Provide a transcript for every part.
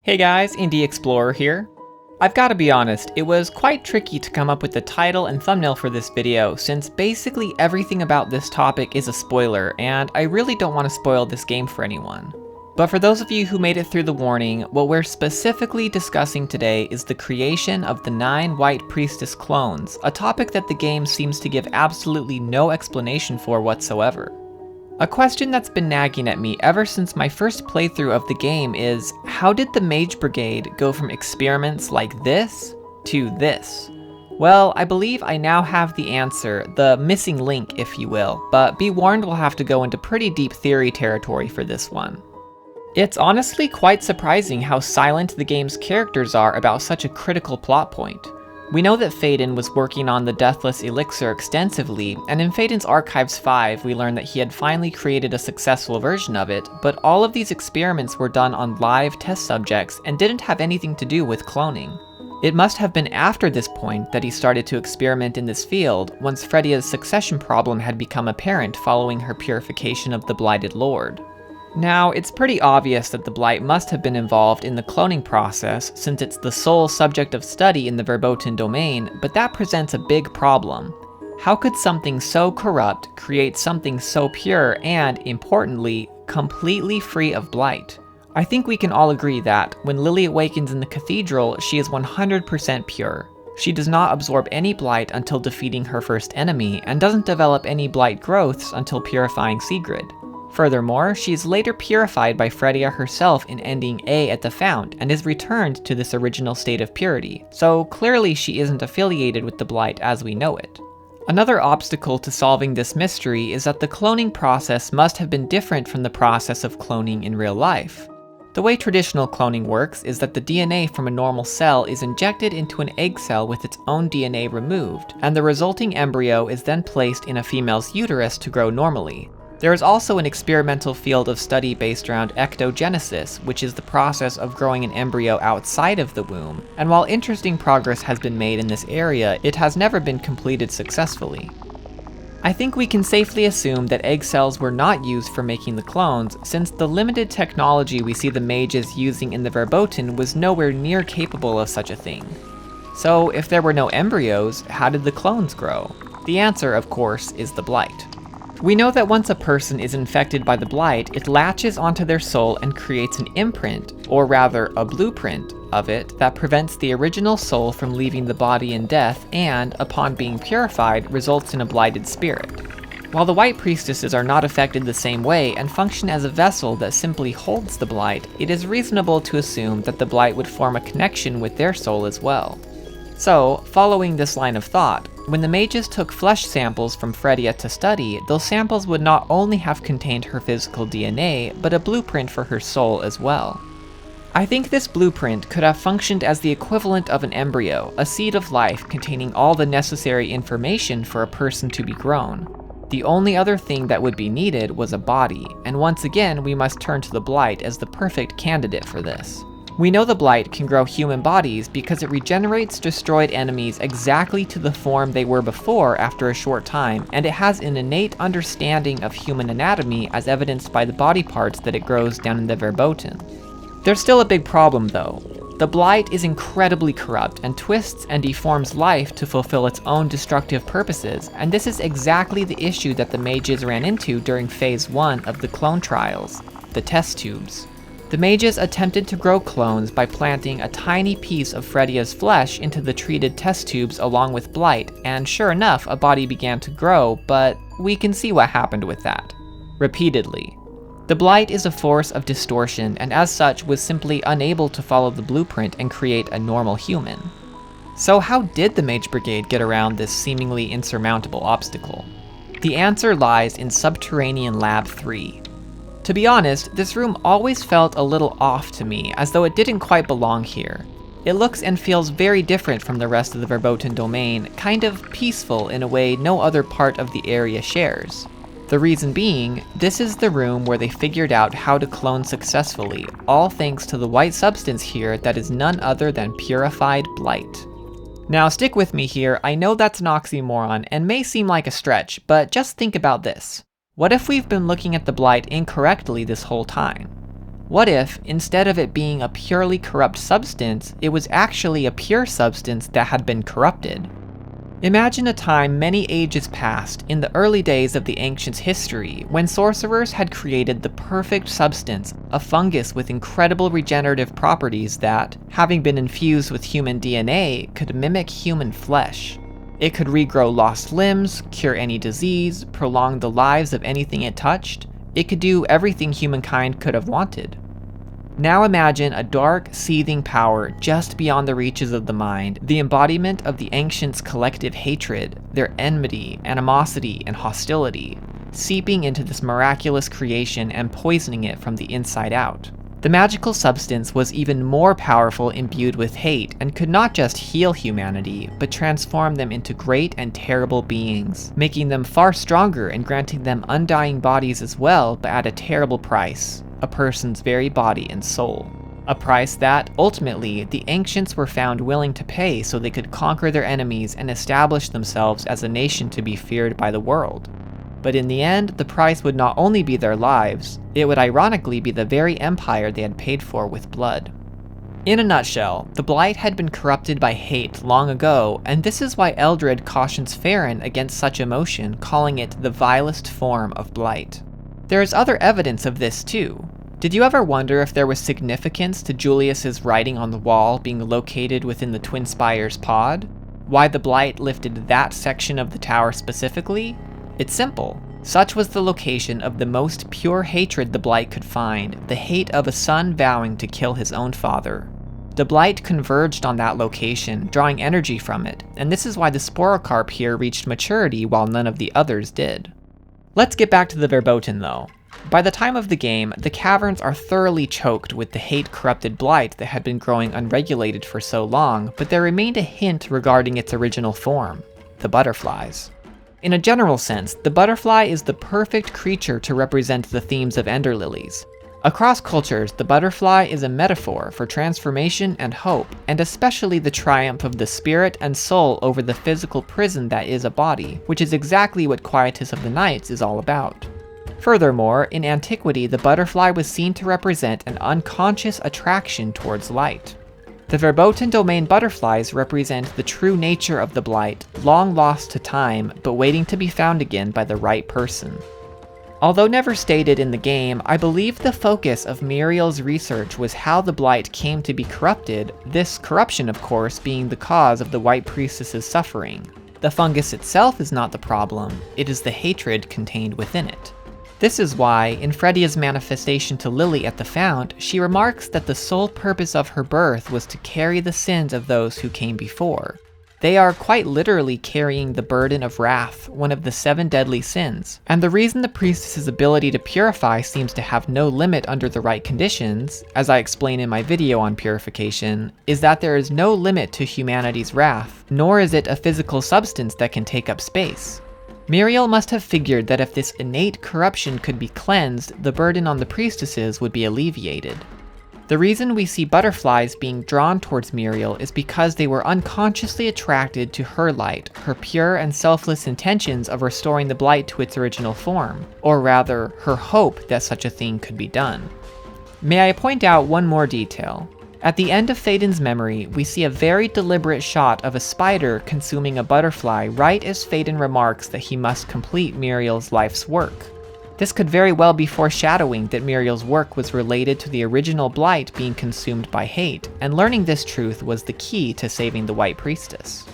Hey guys, Indie Explorer here. I've gotta be honest, it was quite tricky to come up with the title and thumbnail for this video, since basically everything about this topic is a spoiler, and I really don't want to spoil this game for anyone. But for those of you who made it through the warning, what we're specifically discussing today is the creation of the 9 white priestess clones, a topic that the game seems to give absolutely no explanation for whatsoever. A question that's been nagging at me ever since my first playthrough of the game is, how did the Mage Brigade go from experiments like this to this? Well, I believe I now have the answer, the missing link if you will, but be warned we'll have to go into pretty deep theory territory for this one. It's honestly quite surprising how silent the game's characters are about such a critical plot point. We know that Faden was working on the Deathless Elixir extensively, and in Faden's Archives 5 we learn that he had finally created a successful version of it, but all of these experiments were done on live test subjects and didn't have anything to do with cloning. It must have been after this point that he started to experiment in this field, once Fredia's succession problem had become apparent following her purification of the Blighted Lord. Now, it's pretty obvious that the Blight must have been involved in the cloning process, since it's the sole subject of study in the verboten domain, but that presents a big problem. How could something so corrupt create something so pure and, importantly, completely free of Blight? I think we can all agree that, when Lily awakens in the cathedral, she is 100% pure. She does not absorb any Blight until defeating her first enemy, and doesn't develop any Blight growths until purifying Sigrid. Furthermore, she is later purified by Fredia herself in ending A at the Fount, and is returned to this original state of purity, so clearly she isn't affiliated with the Blight as we know it. Another obstacle to solving this mystery is that the cloning process must have been different from the process of cloning in real life. The way traditional cloning works is that the DNA from a normal cell is injected into an egg cell with its own DNA removed, and the resulting embryo is then placed in a female's uterus to grow normally. There is also an experimental field of study based around ectogenesis, which is the process of growing an embryo outside of the womb, and while interesting progress has been made in this area, it has never been completed successfully. I think we can safely assume that egg cells were not used for making the clones, since the limited technology we see the mages using in the verboten was nowhere near capable of such a thing. So if there were no embryos, how did the clones grow? The answer, of course, is the Blight. We know that once a person is infected by the Blight, it latches onto their soul and creates an imprint, or rather a blueprint, of it that prevents the original soul from leaving the body in death and, upon being purified, results in a blighted spirit. While the white priestesses are not affected the same way and function as a vessel that simply holds the Blight, it is reasonable to assume that the Blight would form a connection with their soul as well. So, following this line of thought, when the mages took flesh samples from Fredia to study, those samples would not only have contained her physical DNA, but a blueprint for her soul as well. I think this blueprint could have functioned as the equivalent of an embryo, a seed of life containing all the necessary information for a person to be grown. The only other thing that would be needed was a body, and once again we must turn to the Blight as the perfect candidate for this. We know the Blight can grow human bodies because it regenerates destroyed enemies exactly to the form they were before after a short time, and it has an innate understanding of human anatomy as evidenced by the body parts that it grows down in the verboten. There's still a big problem though. The Blight is incredibly corrupt and twists and deforms life to fulfill its own destructive purposes, and this is exactly the issue that the mages ran into during Phase 1 of the clone trials, the test tubes. The mages attempted to grow clones by planting a tiny piece of Fredia's flesh into the treated test tubes along with Blight, and sure enough, a body began to grow, but we can see what happened with that. Repeatedly. The Blight is a force of distortion, and as such was simply unable to follow the blueprint and create a normal human. So how did the Mage Brigade get around this seemingly insurmountable obstacle? The answer lies in Subterranean Lab 3. To be honest, this room always felt a little off to me, as though it didn't quite belong here. It looks and feels very different from the rest of the verboten domain, kind of peaceful in a way no other part of the area shares. The reason being, this is the room where they figured out how to clone successfully, all thanks to the white substance here that is none other than purified Blight. Now stick with me here, I know that's an oxymoron and may seem like a stretch, but just think about this. What if we've been looking at the Blight incorrectly this whole time? What if, instead of it being a purely corrupt substance, it was actually a pure substance that had been corrupted? Imagine a time many ages past, in the early days of the Ancients' history, when sorcerers had created the perfect substance, a fungus with incredible regenerative properties that, having been infused with human DNA, could mimic human flesh. It could regrow lost limbs, cure any disease, prolong the lives of anything it touched. It could do everything humankind could have wanted. Now imagine a dark, seething power just beyond the reaches of the mind, the embodiment of the Ancients' collective hatred, their enmity, animosity, and hostility, seeping into this miraculous creation and poisoning it from the inside out. The magical substance was even more powerful imbued with hate, and could not just heal humanity, but transform them into great and terrible beings, making them far stronger and granting them undying bodies as well, but at a terrible price. A person's very body and soul. A price that, ultimately, the Ancients were found willing to pay so they could conquer their enemies and establish themselves as a nation to be feared by the world. But in the end, the price would not only be their lives, it would ironically be the very empire they had paid for with blood. In a nutshell, the Blight had been corrupted by hate long ago, and this is why Eldred cautions Farron against such emotion, calling it the vilest form of blight. There is other evidence of this too. Did you ever wonder if there was significance to Julius's writing on the wall being located within the Twin Spires pod? Why the Blight lifted that section of the tower specifically? It's simple. Such was the location of the most pure hatred the Blight could find, the hate of a son vowing to kill his own father. The Blight converged on that location, drawing energy from it, and this is why the Sporocarp here reached maturity while none of the others did. Let's get back to the Verboten though. By the time of the game, the caverns are thoroughly choked with the hate-corrupted blight that had been growing unregulated for so long, but there remained a hint regarding its original form: the butterflies. In a general sense, the butterfly is the perfect creature to represent the themes of Ender Lilies. Across cultures, the butterfly is a metaphor for transformation and hope, and especially the triumph of the spirit and soul over the physical prison that is a body, which is exactly what Quietus of the Knights is all about. Furthermore, in antiquity, the butterfly was seen to represent an unconscious attraction towards light. The Verboten domain butterflies represent the true nature of the Blight, long lost to time, but waiting to be found again by the right person. Although never stated in the game, I believe the focus of Muriel's research was how the Blight came to be corrupted, this corruption of course being the cause of the White Priestess's suffering. The fungus itself is not the problem, it is the hatred contained within it. This is why, in Fredia's manifestation to Lily at the fount, she remarks that the sole purpose of her birth was to carry the sins of those who came before. They are quite literally carrying the burden of wrath, one of the 7 deadly sins. And the reason the priestess's ability to purify seems to have no limit under the right conditions, as I explain in my video on purification, is that there is no limit to humanity's wrath, nor is it a physical substance that can take up space. Muriel must have figured that if this innate corruption could be cleansed, the burden on the priestesses would be alleviated. The reason we see butterflies being drawn towards Muriel is because they were unconsciously attracted to her light, her pure and selfless intentions of restoring the Blight to its original form, or rather, her hope that such a thing could be done. May I point out one more detail? At the end of Phaeton's memory, we see a very deliberate shot of a spider consuming a butterfly right as Phaeton remarks that he must complete Muriel's life's work. This could very well be foreshadowing that Muriel's work was related to the original Blight being consumed by hate, and learning this truth was the key to saving the White Priestess.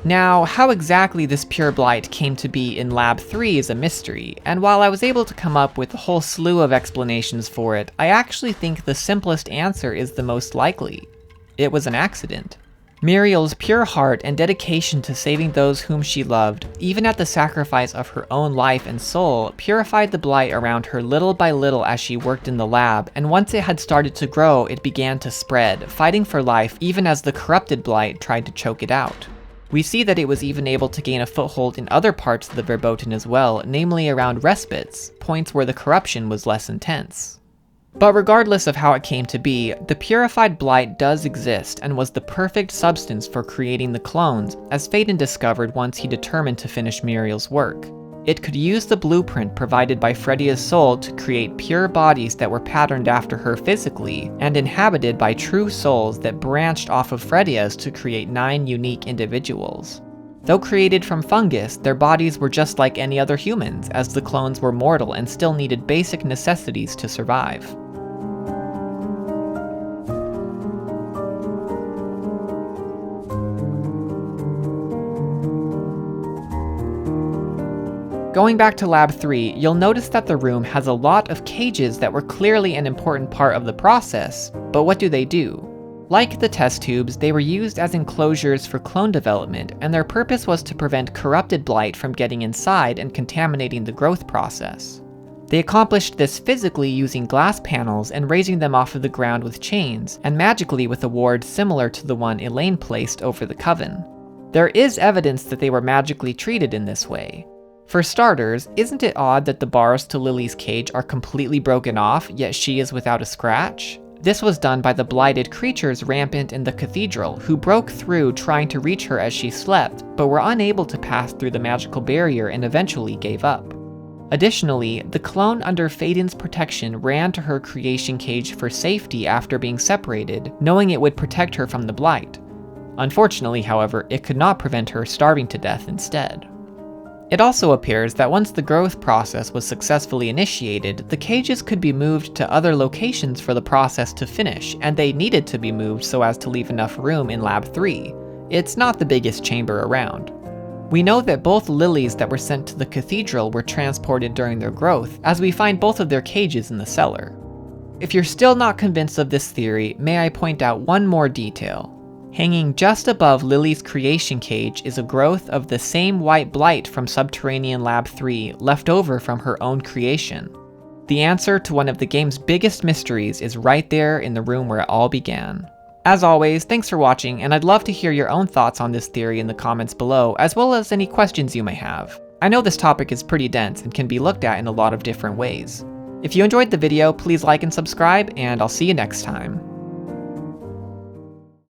Now, how exactly this pure Blight came to be in Lab 3 is a mystery, and while I was able to come up with a whole slew of explanations for it, I actually think the simplest answer is the most likely. It was an accident. Muriel's pure heart and dedication to saving those whom she loved, even at the sacrifice of her own life and soul, purified the Blight around her little by little as she worked in the lab, and once it had started to grow, it began to spread, fighting for life even as the corrupted Blight tried to choke it out. We see that it was even able to gain a foothold in other parts of the Verboten as well, namely around respites, points where the corruption was less intense. But regardless of how it came to be, the purified Blight does exist and was the perfect substance for creating the clones, as Phaeton discovered once he determined to finish Muriel's work. It could use the blueprint provided by Fredia's soul to create pure bodies that were patterned after her physically, and inhabited by true souls that branched off of Fredia's to create 9 unique individuals. Though created from fungus, their bodies were just like any other humans, as the clones were mortal and still needed basic necessities to survive. Going back to Lab 3, you'll notice that the room has a lot of cages that were clearly an important part of the process, but what do they do? Like the test tubes, they were used as enclosures for clone development, and their purpose was to prevent corrupted blight from getting inside and contaminating the growth process. They accomplished this physically using glass panels and raising them off of the ground with chains, and magically with a ward similar to the one Elaine placed over the coven. There is evidence that they were magically treated in this way. For starters, isn't it odd that the bars to Lily's cage are completely broken off, yet she is without a scratch? This was done by the blighted creatures rampant in the cathedral, who broke through trying to reach her as she slept, but were unable to pass through the magical barrier and eventually gave up. Additionally, the clone under Phaeton's protection ran to her creation cage for safety after being separated, knowing it would protect her from the blight. Unfortunately, however, it could not prevent her starving to death instead. It also appears that once the growth process was successfully initiated, the cages could be moved to other locations for the process to finish, and they needed to be moved so as to leave enough room in Lab 3. It's not the biggest chamber around. We know that both lilies that were sent to the cathedral were transported during their growth, as we find both of their cages in the cellar. If you're still not convinced of this theory, may I point out one more detail. Hanging just above Lily's creation cage is a growth of the same white blight from Subterranean Lab 3 left over from her own creation. The answer to one of the game's biggest mysteries is right there in the room where it all began. As always, thanks for watching, and I'd love to hear your own thoughts on this theory in the comments below, as well as any questions you may have. I know this topic is pretty dense and can be looked at in a lot of different ways. If you enjoyed the video, please like and subscribe, and I'll see you next time.